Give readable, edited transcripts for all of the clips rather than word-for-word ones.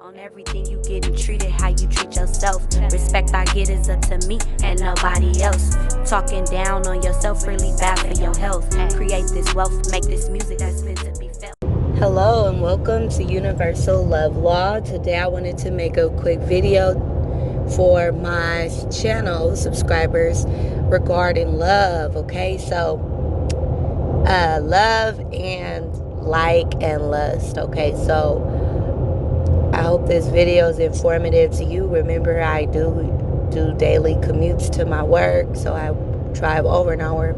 On everything you getting treated how you treat yourself. Respect I get is up to me and nobody else. Talking down on yourself really bad for your health. Create this wealth, make this music that's meant to be felt. Hello and welcome to Universal Love Law. Today I wanted to make a quick video for my channel subscribers regarding love. Okay, so love and like and lust. Okay, so I hope this video is informative to you. Remember, I do daily commutes to my work, so I drive over an hour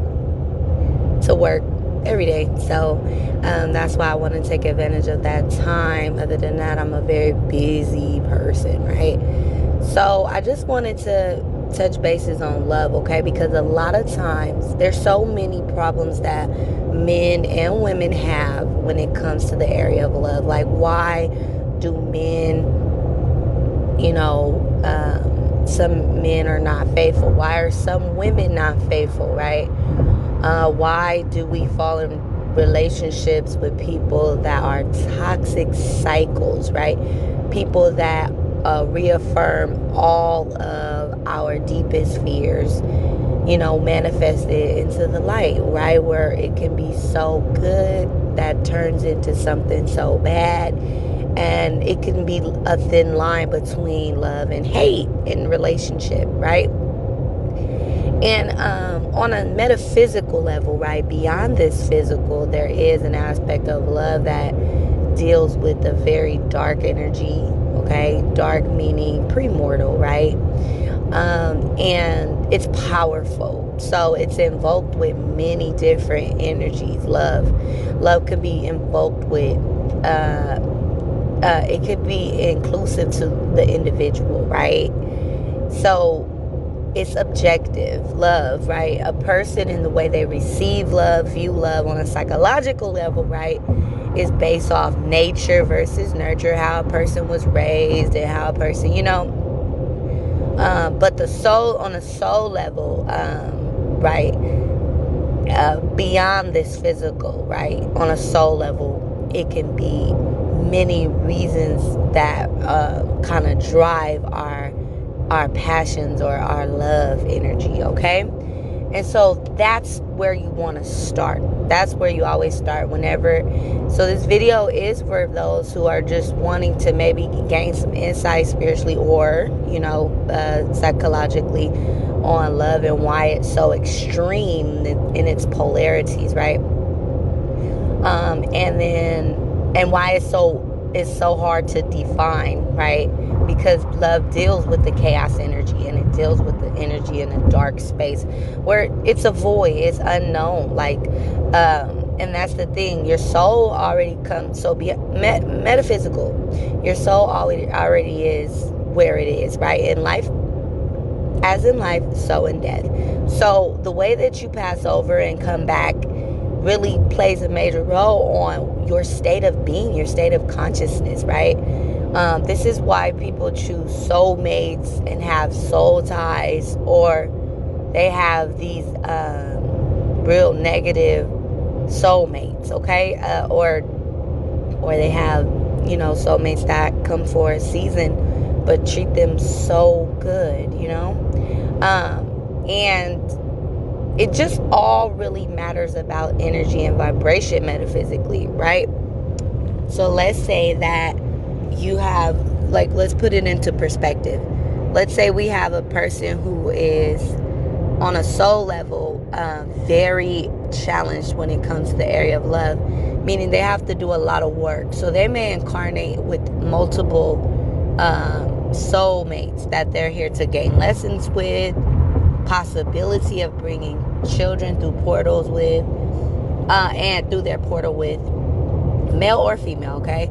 to work every day. So that's why I want to take advantage of that time. Other than that, I'm a very busy person, right? So I just wanted to touch bases on love, okay? Because a lot of times there's so many problems that men and women have when it comes to the area of love. Like, why do men, some men are not faithful? Why are some women not faithful, right? Why do we fall in relationships with people that are toxic cycles, right? People that reaffirm all of our deepest fears, manifested into the light, right? Where it can be so good that turns into something so bad. And it can be a thin line between love and hate in relationship, right? And on a metaphysical level, right, beyond this physical, there is an aspect of love that deals with a very dark energy, okay? Dark meaning premortal, right? And it's powerful. So it's invoked with many different energies. Love can be invoked with it could be inclusive to the individual, right? So it's objective love, right? A person in the way they receive love, view love on a psychological level, right, is based off nature versus nurture, how a person was raised and how a person, but the soul, on a soul level, right, beyond this physical, right, on a soul level, it can be many reasons that kind of drive our passions or our love energy, okay? And so that's where you want to start. That's where you always start whenever. So this video is for those who are just wanting to maybe gain some insight spiritually or, psychologically on love and why it's so extreme in its polarities, right? And why it's so hard to define, right? Because love deals with the chaos energy, and it deals with the energy in a dark space where it's a void, it's unknown, and that's the thing. Your soul already comes, so be metaphysical. Your soul already is where it is, right? In life, as in life, so in death. So the way that you pass over and come back really plays a major role on your state of being, your state of consciousness, right? This is why people choose soulmates and have soul ties, or they have these real negative soulmates, okay? Or they have, soulmates that come for a season but treat them so good, and it just all really matters about energy and vibration metaphysically, right? So let's say that you have, let's put it into perspective. Let's say we have a person who is on a soul level very challenged when it comes to the area of love, meaning they have to do a lot of work. So they may incarnate with multiple soulmates that they're here to gain lessons with, possibility of bringing children through portals with, and through their portal with, male or female, okay?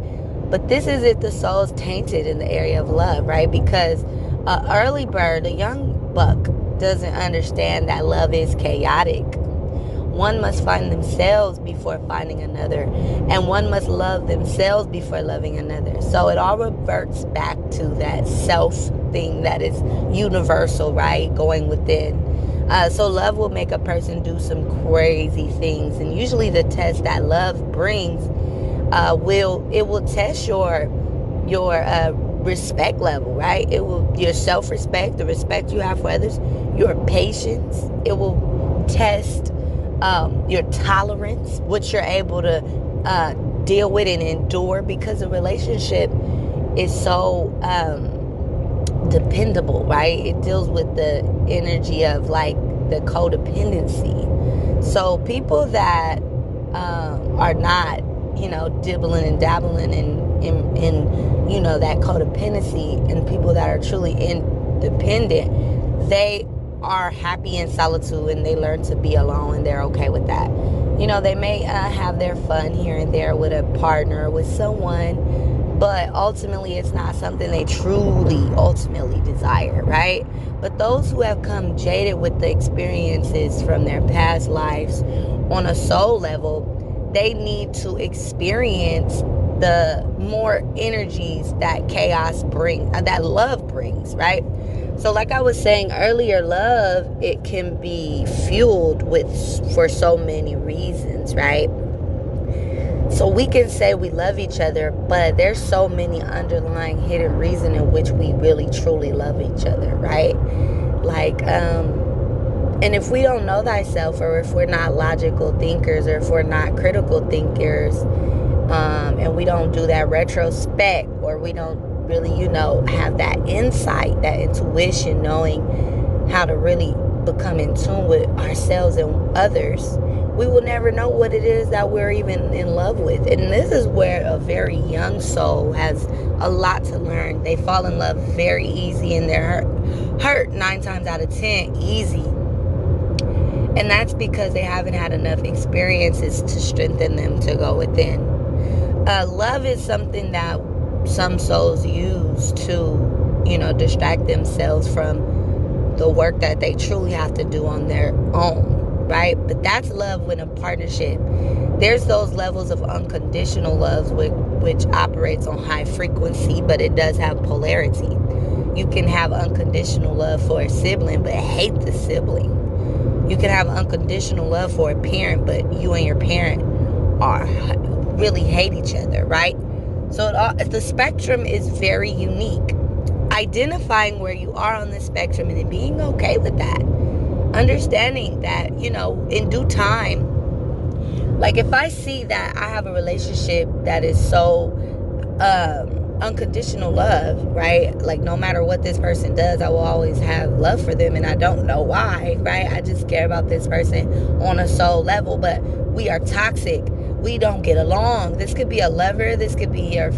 But this is if the soul's tainted in the area of love, right? Because an early bird, a young buck, doesn't understand that love is chaotic. One must find themselves before finding another, and one must love themselves before loving another. So it all reverts back to that self thing that is universal, right? Going within. So love will make a person do some crazy things, and usually the test that love brings will test your respect level, right? It will your self-respect, the respect you have for others, your patience. It will test your tolerance, what you're able to deal with and endure, because a relationship is so dependable, right? It deals with the energy of like the codependency. So people that are not, dibbling and dabbling in that codependency, and people that are truly independent, they are happy in solitude, and they learn to be alone, and they're okay with that. They may have their fun here and there with a partner, with someone, but ultimately it's not something they truly ultimately desire, right? But those who have come jaded with the experiences from their past lives on a soul level, they need to experience the more energies that chaos brings, that love brings, right? So like I was saying earlier, love, it can be fueled for so many reasons, right? So we can say we love each other, but there's so many underlying hidden reasons in which we really truly love each other, right? Like, and if we don't know thyself, or if we're not logical thinkers, or if we're not critical thinkers, and we don't do that retrospect, or we don't really, have that insight, that intuition, knowing how to really become in tune with ourselves and others, we will never know what it is that we're even in love with. And this is where a very young soul has a lot to learn. They fall in love very easy, and they're hurt 9 times out of 10 easy. And that's because they haven't had enough experiences to strengthen them to go within. Love is something that some souls use to, distract themselves from the work that they truly have to do on their own, right? But that's love in a partnership. There's those levels of unconditional love which operates on high frequency, but it does have polarity. You can have unconditional love for a sibling, but hate the sibling. You can have unconditional love for a parent, but you and your parent really hate each other, right? So the spectrum is very unique. Identifying where you are on the spectrum and then being okay with that. Understanding that, in due time, like if I see that I have a relationship that is so unconditional love, right? Like no matter what this person does, I will always have love for them, and I don't know why, right? I just care about this person on a soul level, but we are toxic. We don't get along. This could be a lover. This could be your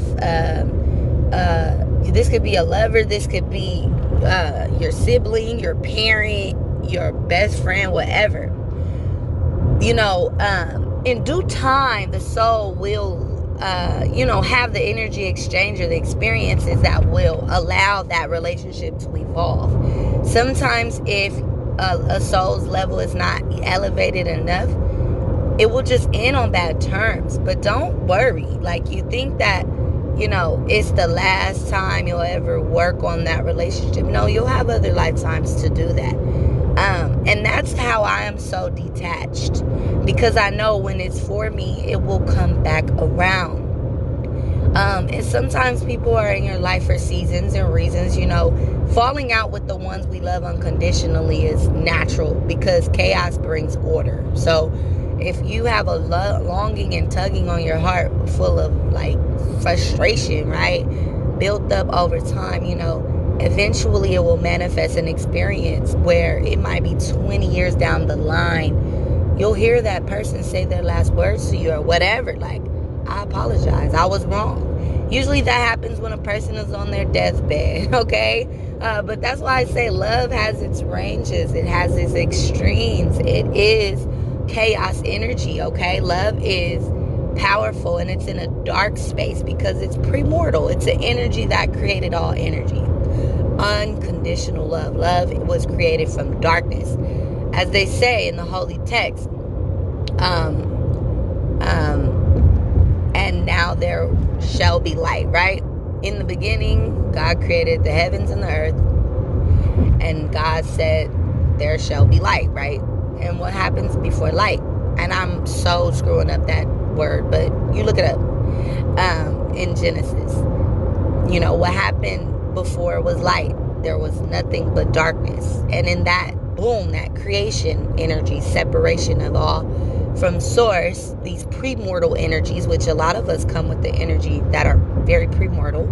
this could be a lover. This could be your sibling, your parent, your best friend, whatever. In due time, the soul will have the energy exchange or the experiences that will allow that relationship to evolve. Sometimes if a soul's level is not elevated enough, it will just end on bad terms. But don't worry. Like, you think that, it's the last time you'll ever work on that relationship. No, you'll have other lifetimes to do that. And that's how I am so detached, because I know when it's for me, it will come back around. And sometimes people are in your life for seasons and reasons. Falling out with the ones we love unconditionally is natural, because chaos brings order. So if you have a longing and tugging on your heart full of like frustration, right, built up over time, eventually it will manifest an experience where it might be 20 years down the line. You'll hear that person say their last words to you or whatever, like, I apologize, I was wrong. Usually that happens when a person is on their deathbed, okay? But that's why I say love has its ranges. It has its extremes. It is chaos energy, okay? Love is powerful, and it's in a dark space because it's premortal. It's an energy that created all energy. Unconditional love. Love was created from darkness. As they say in the holy text, and now there shall be light, right? In the beginning, God created the heavens and the earth, and God said, there shall be light, right? And what happens before light? And I'm so screwing up that word, but you look it up in Genesis. what happened before was light. There was nothing but darkness. And in that, boom, that creation energy, separation of all from source, these premortal energies, which a lot of us come with the energy that are very premortal,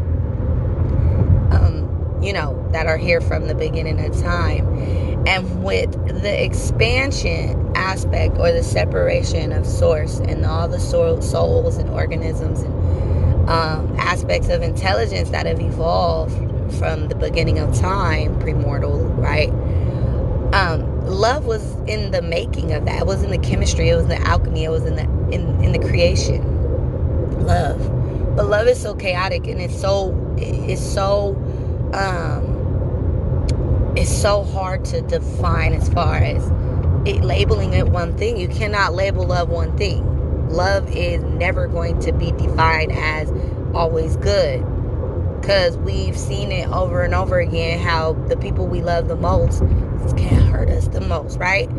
that are here from the beginning of time. And with the expansion aspect, or the separation of source and all the souls and organisms and aspects of intelligence that have evolved from the beginning of time, premortal, right? Love was in the making of that. It was in the chemistry. It was in the alchemy. It was in the creation. Love, but love is so chaotic, and it's so hard to define as far as labeling it one thing. You cannot label love one thing. Love is never going to be defined as always good, because we've seen it over and over again how the people we love the most can hurt us the most, right?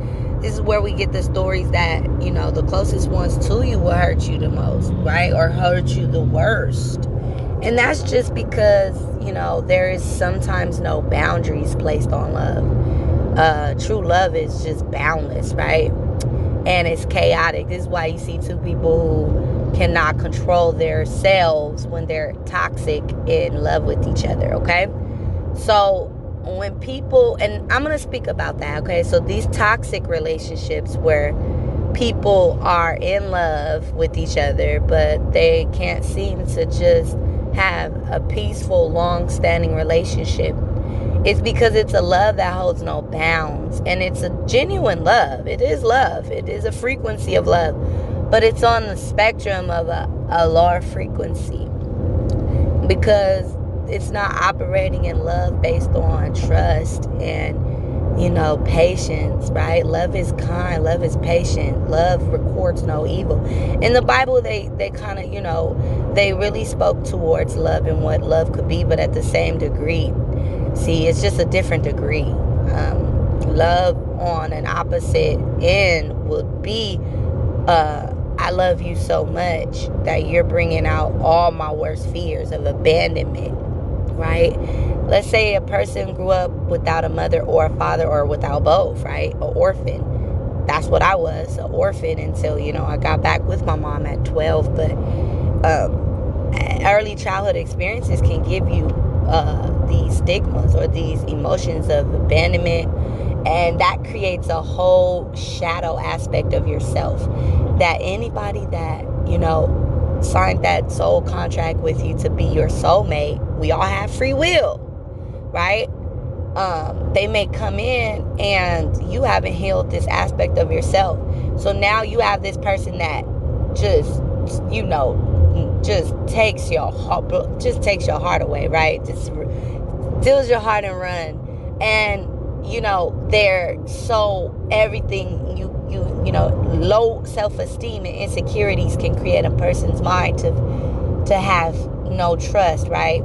This is where we get the stories that, the closest ones to you will hurt you the most, right? Or hurt you the worst. And that's just because, there is sometimes no boundaries placed on love. True love is just boundless, right? And it's chaotic. This is why you see two people who cannot control their selves when they're toxic in love with each other, okay? So when people, and I'm going to speak about that, okay? So these toxic relationships where people are in love with each other, but they can't seem to just have a peaceful, long-standing relationship, it's because it's a love that holds no bounds. And it's a genuine love. It is love. It is a frequency of love. But it's on the spectrum of a lower frequency, because it's not operating in love based on trust and, patience, right? Love is kind. Love is patient. Love records no evil. In the Bible, they kind of, they really spoke towards love and what love could be, but at the same degree. See, it's just a different degree. Love on an opposite end would be, I love you so much that you're bringing out all my worst fears of abandonment, right? Let's say a person grew up without a mother or a father, or without both, right? An orphan. That's what I was, an orphan, until, I got back with my mom at 12. But early childhood experiences can give you these stigmas or these emotions of abandonment, and that creates a whole shadow aspect of yourself that anybody that signed that soul contract with you to be your soulmate, we all have free will, right? They may come in and you haven't healed this aspect of yourself, so now you have this person that just takes your heart away, right? Just steals your heart and run. And they're so everything low self-esteem and insecurities can create a person's mind to have no trust, right?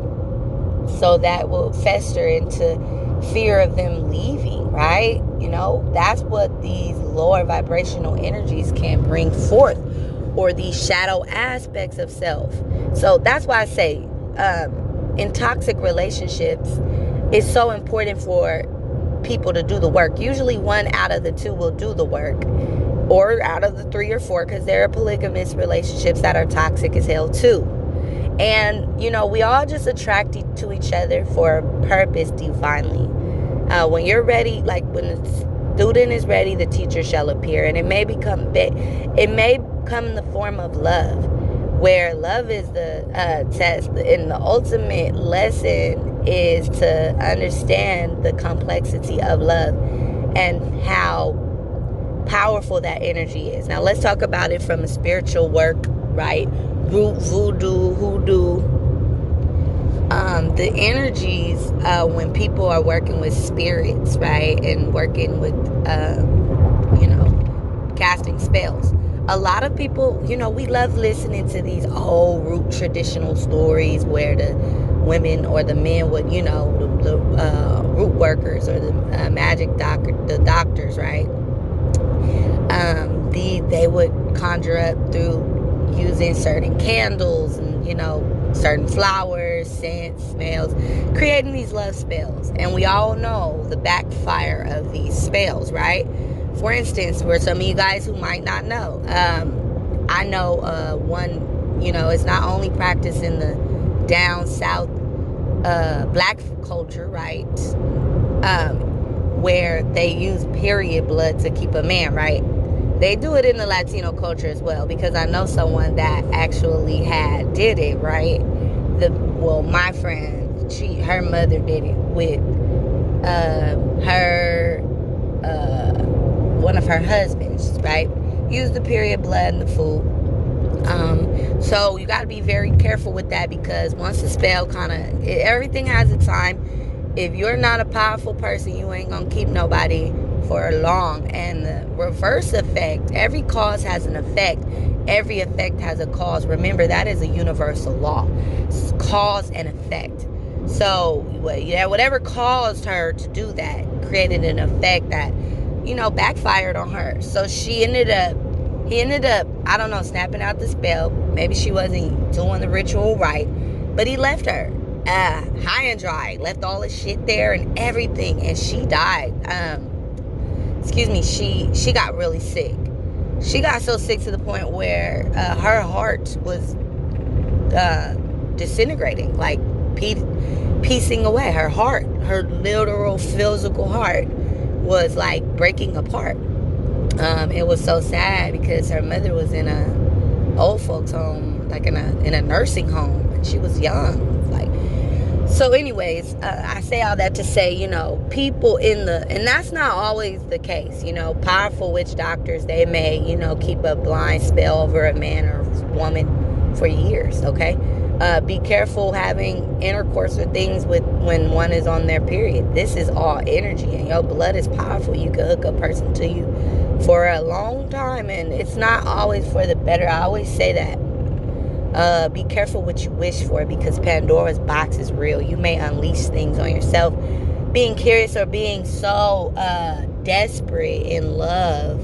So that will fester into fear of them leaving, right? That's what these lower vibrational energies can bring forth, or these shadow aspects of self. So that's why I say in toxic relationships, it's so important for people to do the work. Usually one out of the two will do the work, or out of the 3 or 4, because there are polygamous relationships that are toxic as hell too. And we all just attracted to each other for a purpose divinely. When you're ready, like when the student is ready, the teacher shall appear. And it may come in the form of love, where love is the test, and the ultimate lesson is to understand the complexity of love and how powerful that energy is. Now let's talk about it from a spiritual work, right? Root, voodoo, hoodoo. The energies when people are working with spirits, right, and working with casting spells. A lot of people, we love listening to these old root traditional stories where the women or the men would, the root workers or the the doctors, right? They would conjure up through using certain candles and, certain flowers colors, scents, smells, creating these love spells. And we all know the backfire of these spells, right? For instance, for some of you guys who might not know, I know one, it's not only practiced in the down south black culture, right? Where they use period blood to keep a man, right? They do it in the Latino culture as well, because I know someone that actually did it, right? My friend, her mother did it with one of her husbands, right? Used the period blood in the food. So you got to be very careful with that, because once the spell everything has a time. If you're not a powerful person, you ain't gonna keep nobody for long. And the reverse effect, every cause has an effect. Every effect has a cause. Remember, that is a universal law. It's cause and effect. So, whatever caused her to do that created an effect that, backfired on her. So he ended up, I don't know, snapping out the spell. Maybe she wasn't doing the ritual right, but he left her high and dry, left all his shit there and everything, and she died. She got really sick. She got so sick to the point where her heart was disintegrating, like piecing away. Her heart, her literal physical heart, was like breaking apart. It was so sad, because her mother was in a old folks home, like in a nursing home, and she was young. So anyways, I say all that to say, people and that's not always the case. Powerful witch doctors, they may, keep a blind spell over a man or woman for years, okay? Be careful having intercourse or things when one is on their period. This is all energy, and your blood is powerful. You can hook a person to you for a long time, and it's not always for the better. I always say that. Be careful what you wish for, because Pandora's box is real. You may unleash things on yourself. Being curious or being so desperate in love.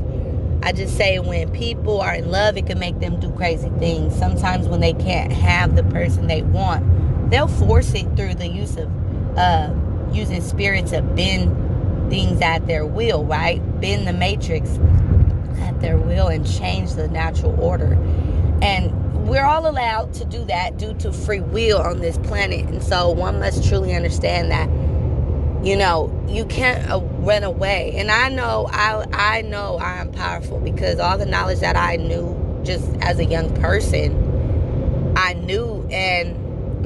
I just say, when people are in love, it can make them do crazy things. Sometimes when they can't have the person they want, they'll force it through the use of using spirit to bend things at their will, right? Bend the matrix at their will and change the natural order. And we're all allowed to do that due to free will on this planet. And so one must truly understand that, you can't run away. And I know I am powerful, because all the knowledge that I knew just as a young person, I knew, and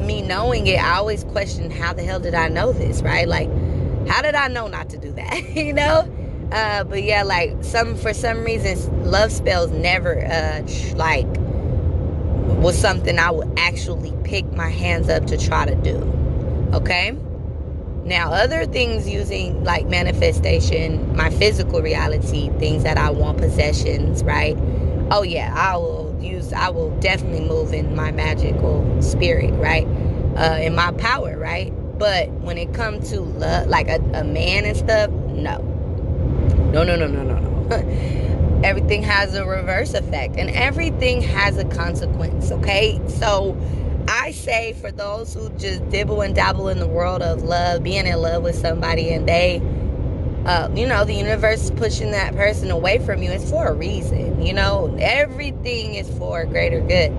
me knowing it, I always questioned, how the hell did I know this, right? Like, how did I know not to do that, But yeah, for some reason, love spells never, was something I would actually pick my hands up to try to do. Okay? Now, other things using like manifestation, my physical reality, things that I want, possessions, right? Oh yeah, I will definitely move in my magical spirit, right? In my power, right? But when it comes to love, like a man and stuff, no. Everything has a reverse effect, and everything has a consequence, okay? So I say, for those who just dibble and dabble in the world of love, being in love with somebody, and they, the universe is pushing that person away from you, it's for a reason, everything is for a greater good.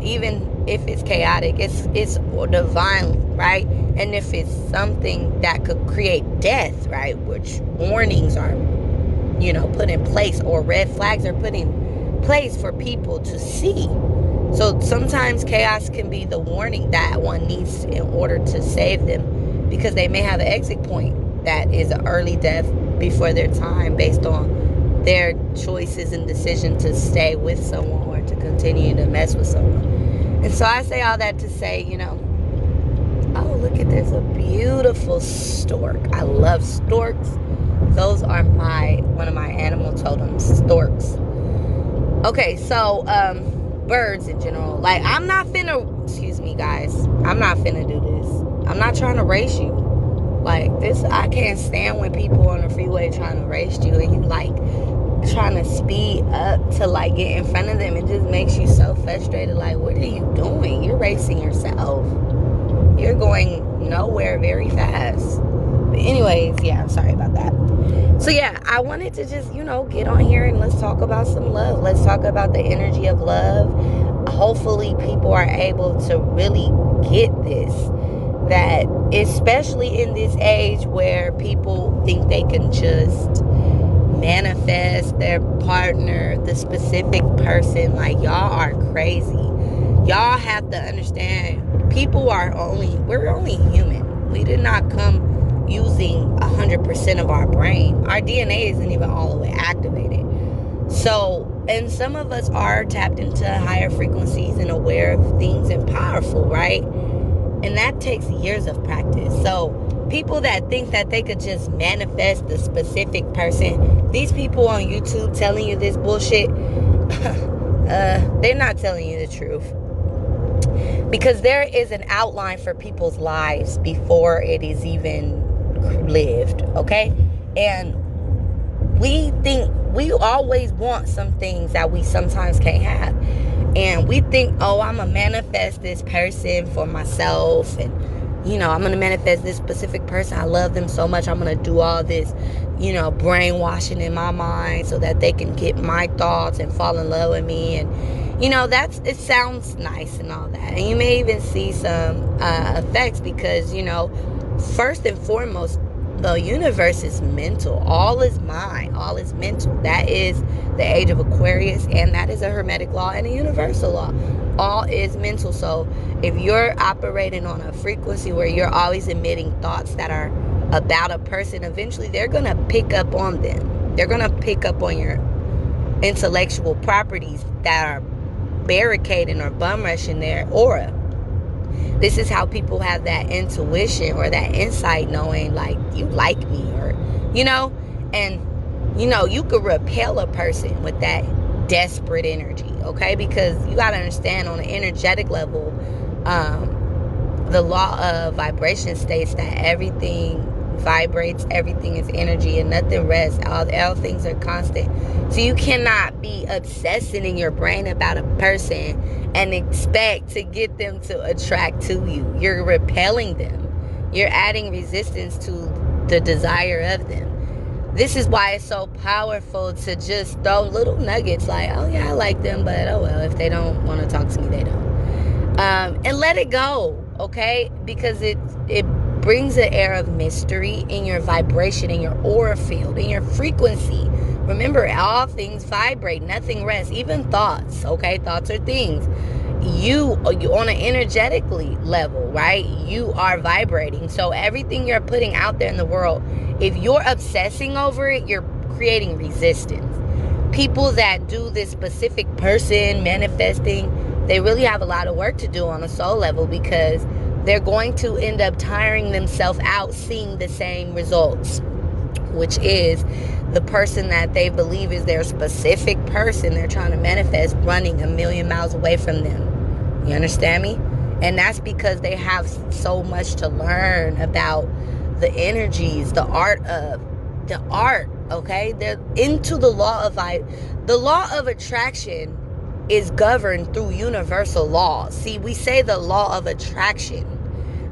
Even if it's chaotic, it's divine, right? And if it's something that could create death, right, which warnings are put in place, or red flags are put in place for people to see. So sometimes chaos can be the warning that one needs in order to save them, because they may have an exit point that is an early death before their time, based on their choices and decision to stay with someone or to continue to mess with someone. And so I say all that to say, oh, look at, there's a beautiful stork. I love storks. Those are one of my animal totems, storks. Okay, so birds in general. Like, excuse me guys, I'm not finna do this. I'm not trying to race you. Like, this, I can't stand when people on the freeway trying to race you, and you like trying to speed up to like get in front of them. It just makes you so frustrated. Like, what are you doing? You're racing yourself. you're going nowhere very fast. But anyways, yeah, I'm sorry about that. So yeah, I wanted to just, get on here and let's talk about some love. Let's talk about the energy of love. Hopefully people are able to really get this, that especially in this age where people think they can just manifest their partner, the specific person, like, y'all are crazy. Y'all have to understand, we're only human. We did not come using 100% of our brain. Our DNA isn't even all the way activated. So, and some of us are tapped into higher frequencies and aware of things and powerful, right? And that takes years of practice. So people that think that they could just manifest the specific person, these people on YouTube telling you this bullshit, they're not telling you the truth. Because there is an outline for people's lives before it is even lived, okay? And we always want some things that we sometimes can't have. And we think, oh, I'm going to manifest this person for myself. And, I'm going to manifest this specific person. I love them so much. I'm going to do all this, brainwashing in my mind so that they can get my thoughts and fall in love with me. And, it sounds nice and all that. And you may even see some effects because, first and foremost, the universe is mental. All is mind. All is mental. That is the age of Aquarius, and that is a Hermetic law and a universal law. All is mental. So if you're operating on a frequency where you're always emitting thoughts that are about a person, eventually they're going to pick up on them. They're going to pick up on your intellectual properties that are barricading or bum rushing their aura. This is how people have that intuition or that insight, knowing like you like me, or and you could repel a person with that desperate energy, okay? Because you got to understand, on an energetic level, the law of vibration states that everything vibrates, everything is energy, and nothing rests. All things are constant. So you cannot be obsessing in your brain about a person and expect to get them to attract to you. You're repelling them. You're adding resistance to the desire of them. This is why it's so powerful to just throw little nuggets like, oh yeah, I like them, but oh well, if they don't want to talk to me, they don't. And let it go, okay? Because it brings an air of mystery in your vibration, in your aura field, in your frequency. Remember, all things vibrate, nothing rests, even thoughts, okay? Thoughts are things. You on an energetically level, right? You are vibrating. So everything you're putting out there in the world, if you're obsessing over it, you're creating resistance. People that do this specific person manifesting, they really have a lot of work to do on a soul level, because they're going to end up tiring themselves out seeing the same results, which is the person that they believe is their specific person they're trying to manifest running a million miles away from them. You understand me? And that's because they have so much to learn about the energies, the art, okay? They're into the law of attraction is governed through universal laws. See, we say the law of attraction,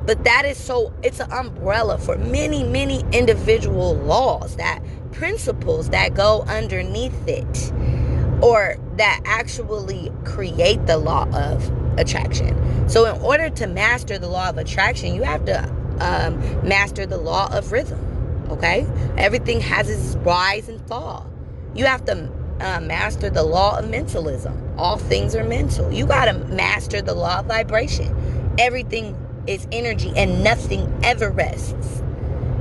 but that is it's an umbrella for many, many individual laws, that principles that go underneath it, or that actually create the law of attraction. So in order to master the law of attraction, you have to master the law of rhythm, okay? Everything has its rise and fall. You have to master the law of mentalism. All things are mental. You got to master the law of vibration. Everything is energy and nothing ever rests.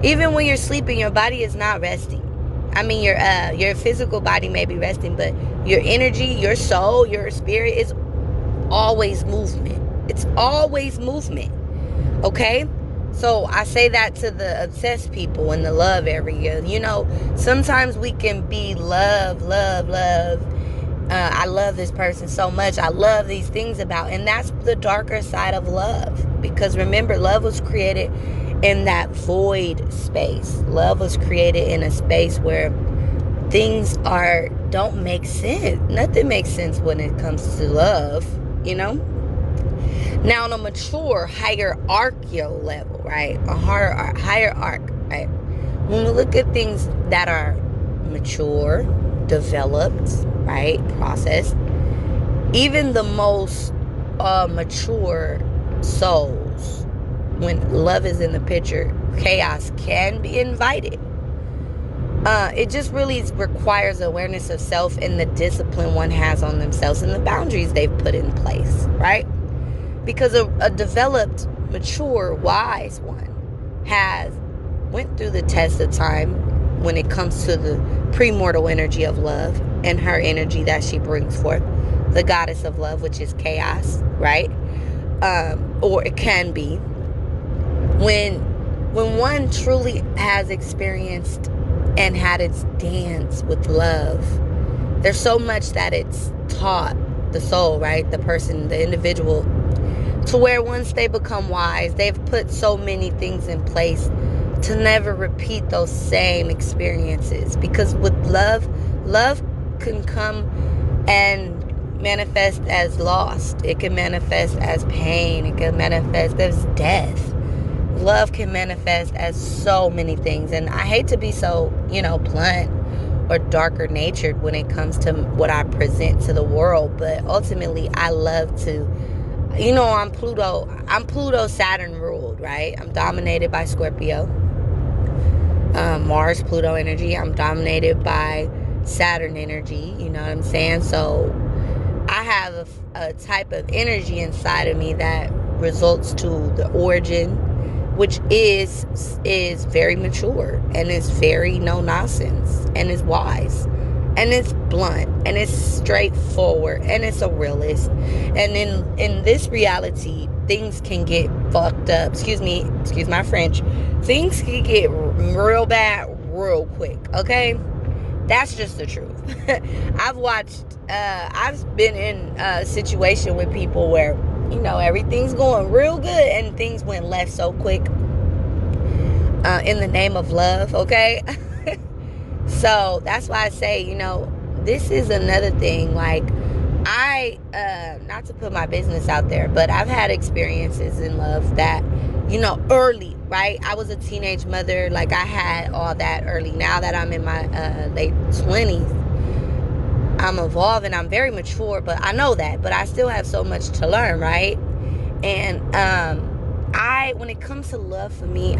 Even when you're sleeping, your body is not resting. I mean, your physical body may be resting, but your energy, your soul, your spirit is always movement. It's always movement. Okay? So I say that to the obsessed people in the love area. Sometimes we can be love. I love this person so much. I love these things about, and that's the darker side of love. Because remember, love was created in that void space. Love was created in a space where things don't make sense. Nothing makes sense when it comes to love, Now, on a mature hierarchical level, right? A higher arc, right? When we look at things that are mature, developed, right? Processed, even the most mature souls, when love is in the picture, chaos can be invited. It just really requires awareness of self and the discipline one has on themselves and the boundaries they've put in place, right? Because a developed, mature, wise one has went through the test of time when it comes to the premortal energy of love and her energy that she brings forth, the goddess of love, which is chaos, right? Or it can be when one truly has experienced and had its dance with love. There's so much that it's taught the soul, right? The person, the individual, to where once they become wise, they've put so many things in place to never repeat those same experiences. Because with love can come and manifest as loss. It can manifest as pain. It can manifest as death. Love can manifest as so many things. And I hate to be so, blunt or darker natured when it comes to what I present to the world. But ultimately, I love to, I'm Pluto Saturn ruled, right? I'm dominated by Scorpio. Mars, Pluto energy. I'm dominated by Saturn energy. You know what I'm saying? So I have a type of energy inside of me that results to the origin, which is very mature and is very no nonsense and is wise and it's blunt and it's straightforward and it's a realist. And in this reality, things can get fucked up. Excuse my French. Things can get real bad real quick. Okay, that's just the truth. I've been in a situation with people where everything's going real good and things went left so quick in the name of love, okay? So that's why I say, this is another thing. Like, not to put my business out there, but I've had experiences in love that, early, right? I was a teenage mother. Like, I had all that early. Now that I'm in my late 20s, I'm evolving. I'm very mature, but I know that. But I still have so much to learn, right? And when it comes to love for me,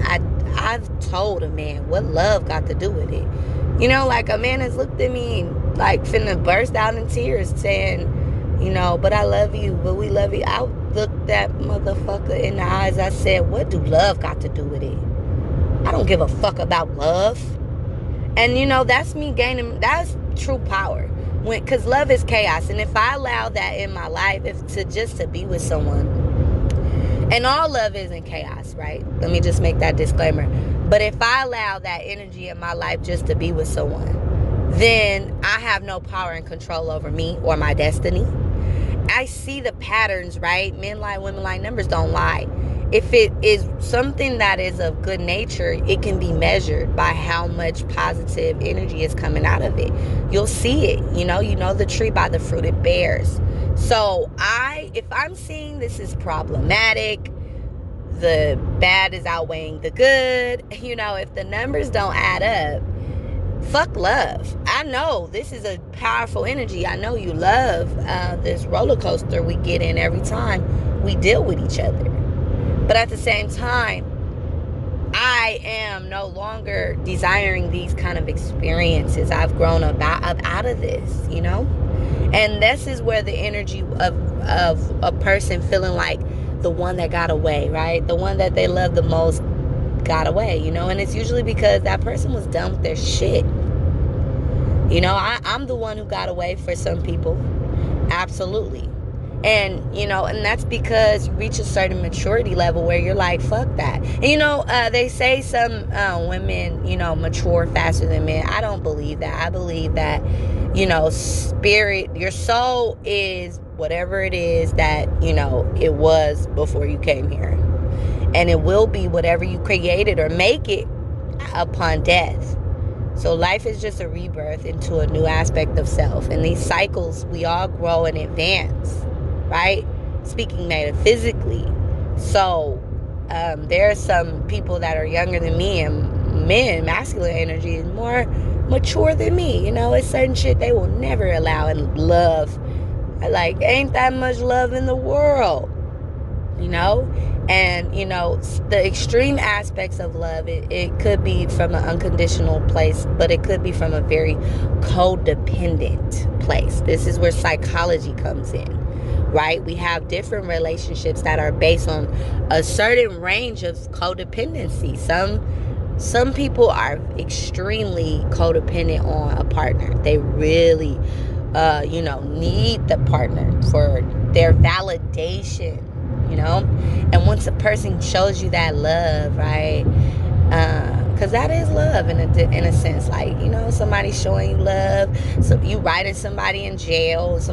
I've told a man what love got to do with it. Like a man has looked at me and like finna burst out in tears saying, but I love you, but we love you. I looked that motherfucker in the eyes. I said, what do love got to do with it? I don't give a fuck about love. And that's me gaining, that's true power. Because love is chaos. And if I allow that in my life, to be with someone, and all love isn't chaos, right? Let me just make that disclaimer. But if I allow that energy in my life just to be with someone, then I have no power and control over me or my destiny. I see the patterns, right? Men lie, women lie, numbers don't lie. If it is something that is of good nature, it can be measured by how much positive energy is coming out of it. You'll see it. You know the tree by the fruit it bears. So if I'm seeing this is problematic, the bad is outweighing the good, if the numbers don't add up, fuck love. I know this is a powerful energy. I know you love this roller coaster we get in every time we deal with each other. But at the same time, I am no longer desiring these kind of experiences. I've grown up out of this, And this is where the energy of a person feeling like the one that got away, right? The one that they love the most got away, And it's usually because that person was done with their shit. I'm the one who got away for some people. Absolutely. And, and that's because you reach a certain maturity level where you're like, fuck that. And, they say some women, mature faster than men. I don't believe that. I believe that, spirit, your soul is whatever it is that, it was before you came here. And it will be whatever you created or make it upon death. So life is just a rebirth into a new aspect of self. And these cycles, we all grow and advance. Right? speaking metaphysically. So there are some people that are younger than me, and men, masculine energy is more mature than me. It's certain shit they will never allow in love. Like, ain't that much love in the world, and the extreme aspects of love, it could be from an unconditional place, but it could be from a very codependent place. This is where psychology comes in, right? We have different relationships that are based on a certain range of codependency. Some people are extremely codependent on a partner. They really need the partner for their validation, and once a person shows you that love, right, because that is love in a sense, like, somebody showing you love. So you writing somebody in jail, you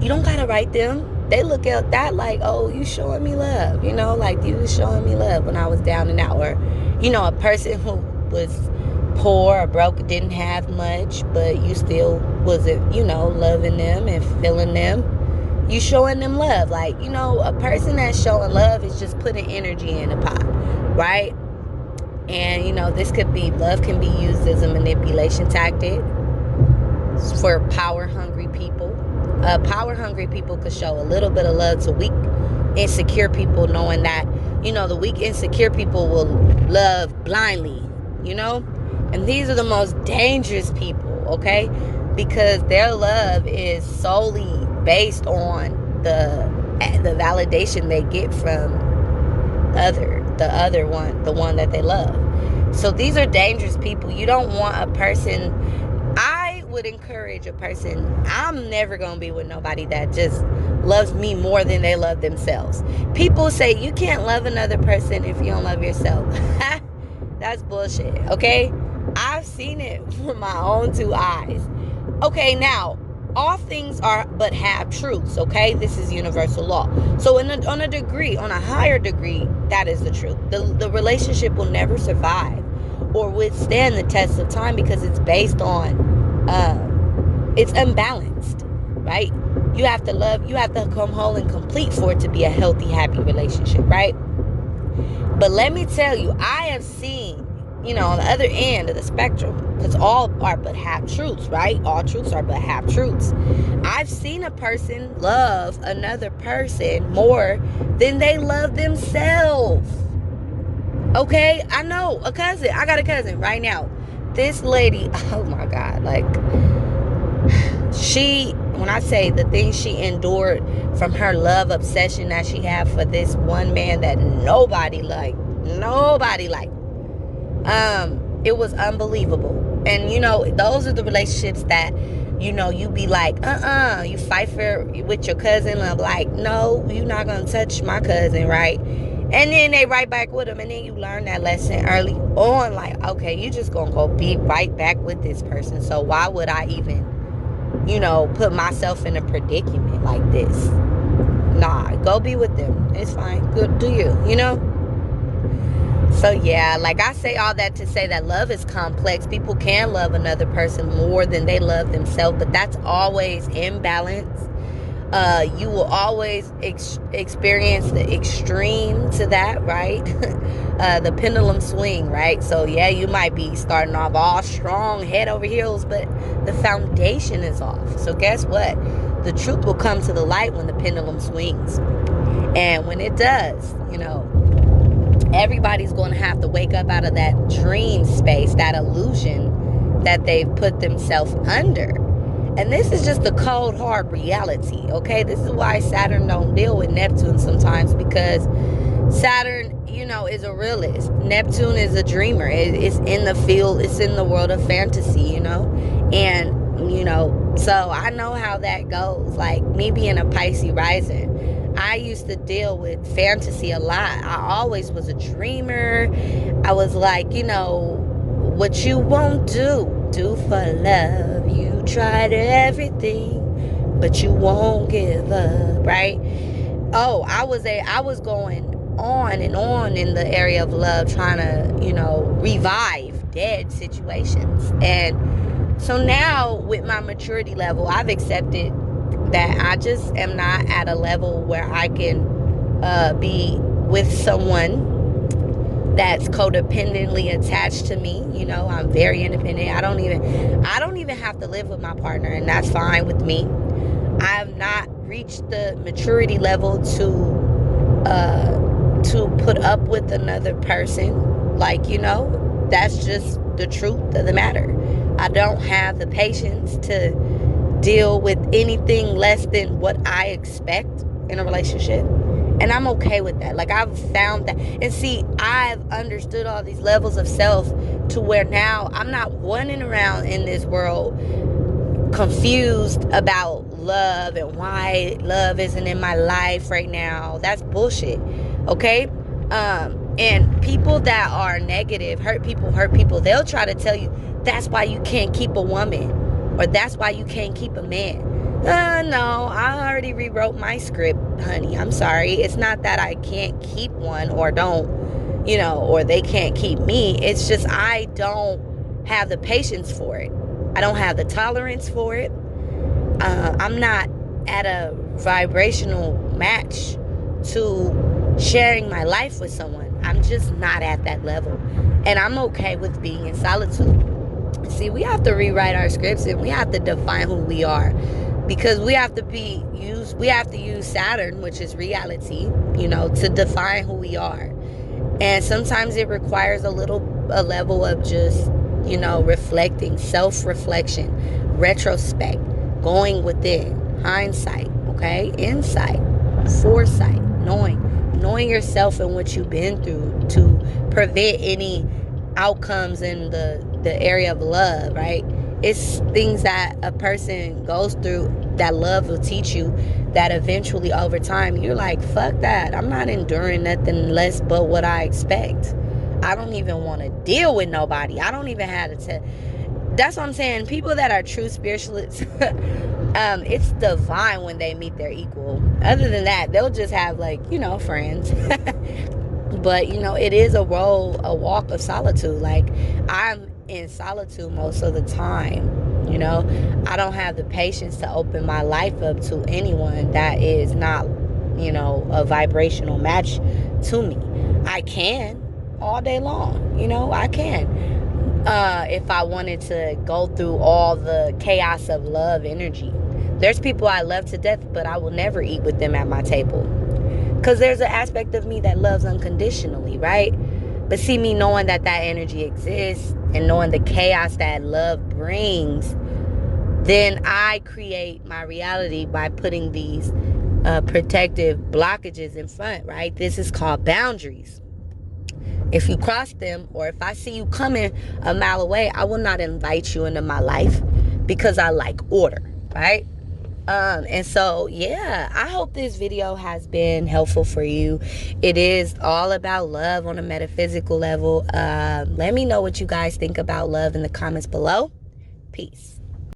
don't gotta write them. They look at that like, oh, you showing me love, like, you was showing me love when I was down and out. Or a person who was poor or broke, didn't have much, but you still was loving them and feeling them. You showing them love. Like, a person that's showing love is just putting energy in a pot, right? And love can be used as a manipulation tactic for power hungry people. Power hungry people could show a little bit of love to weak, insecure people, knowing that the weak, insecure people will love blindly, and these are the most dangerous people, okay, because their love is solely based on the validation they get from the one that they love. So these are dangerous people. You don't want a person. I would encourage a person. I'm never gonna be with nobody that just loves me more than they love themselves. People say you can't love another person if you don't love yourself. That's bullshit, okay? I've seen it with my own two eyes. Okay, now, all things are but have truths, okay? This is universal law. So on a higher degree, that is the truth. The relationship will never survive or withstand the test of time because it's based on, it's unbalanced, right? You have to come whole and complete for it to be a healthy, happy relationship, right? But let me tell you, I have seen, on the other end of the spectrum, because all are but half truths, right? All truths are but half truths. I've seen a person love another person more than they love themselves. Okay? I know a cousin. I got a cousin right now. This lady, oh my God, like, when I say the things she endured from her love obsession that she had for this one man that nobody liked, it was unbelievable. And those are the relationships that you be like, you fight with your cousin, and I'm like, no, you're not gonna touch my cousin, right? And then they right back with him, and then you learn that lesson early on, like, okay, you just gonna go be right back with this person, so why would I even put myself in a predicament like this? Nah, go be with them, it's fine, good, do you. So yeah, like, I say all that to say that love is complex. People can love another person more than they love themselves, but that's always imbalance. You will always experience the extreme to that, right? The pendulum swing, right? So yeah, you might be starting off all strong, head over heels, but the foundation is off. So guess what? The truth will come to the light when the pendulum swings. And when it does, everybody's going to have to wake up out of that dream space, that illusion that they've put themselves under. And this is just the cold, hard reality, okay? This is why Saturn don't deal with Neptune sometimes, because Saturn, is a realist. Neptune is a dreamer. It's in the field. It's in the world of fantasy, And, so I know how that goes. Like, me being a Pisces rising, I used to deal with fantasy a lot. I always was a dreamer. I was like, what you won't do for love. You tried everything, but you won't give up, right? Oh, I was going on and on in the area of love, trying to, revive dead situations. And so now with my maturity level, I've accepted that I just am not at a level where I can be with someone that's codependently attached to me. You know, I'm very independent. I don't even have to live with my partner, and that's fine with me. I have not reached the maturity level to put up with another person. Like, you know, that's just the truth of the matter. I don't have the patience to deal with anything less than what I expect in a relationship. And I'm okay with that. Like, I've found that. And see, I've understood all these levels of self to where now I'm not running around in this world confused about love and why love isn't in my life right now. That's bullshit. Okay? And people that are negative, hurt people, they'll try to tell you that's why you can't keep a woman, or that's why you can't keep a man. No, I already rewrote my script, honey. I'm sorry. It's not that I can't keep one or don't, you know, or they can't keep me. It's just I don't have the patience for it. I don't have the tolerance for it. I'm not at a vibrational match to sharing my life with someone. I'm just not at that level. And I'm okay with being in solitude. See, we have to rewrite our scripts, and we have to define who we are, because we have to use Saturn, which is reality, you know, to define who we are. And sometimes it requires a level of just, you know, reflecting, self-reflection, retrospect, going within, hindsight, okay, insight, foresight, knowing yourself and what you've been through to prevent any outcomes in the area of love, right? It's things that a person goes through that love will teach you, that eventually over time you're like, fuck that, I'm not enduring nothing less but what I expect. I don't even want to deal with nobody. I don't even have to that's what I'm saying. People that are true spiritualists, it's divine when they meet their equal. Other than that, they'll just have, like, you know, friends. But, you know, it is a walk of solitude. Like, I'm in solitude most of the time. You know, I don't have the patience to open my life up to anyone that is not, you know, a vibrational match to me. I can all day long. You know, I can. If I wanted to go through all the chaos of love energy. There's people I love to death, but I will never eat with them at my table. Because there's an aspect of me that loves unconditionally, right? But see, me knowing that energy exists and knowing the chaos that love brings, then I create my reality by putting these protective blockages in front, right? This is called boundaries. If you cross them, or if I see you coming a mile away, I will not invite you into my life, because I like order, right? And so, yeah, I hope this video has been helpful for you. It is all about love on a metaphysical level. Let me know what you guys think about love in the comments below. Peace.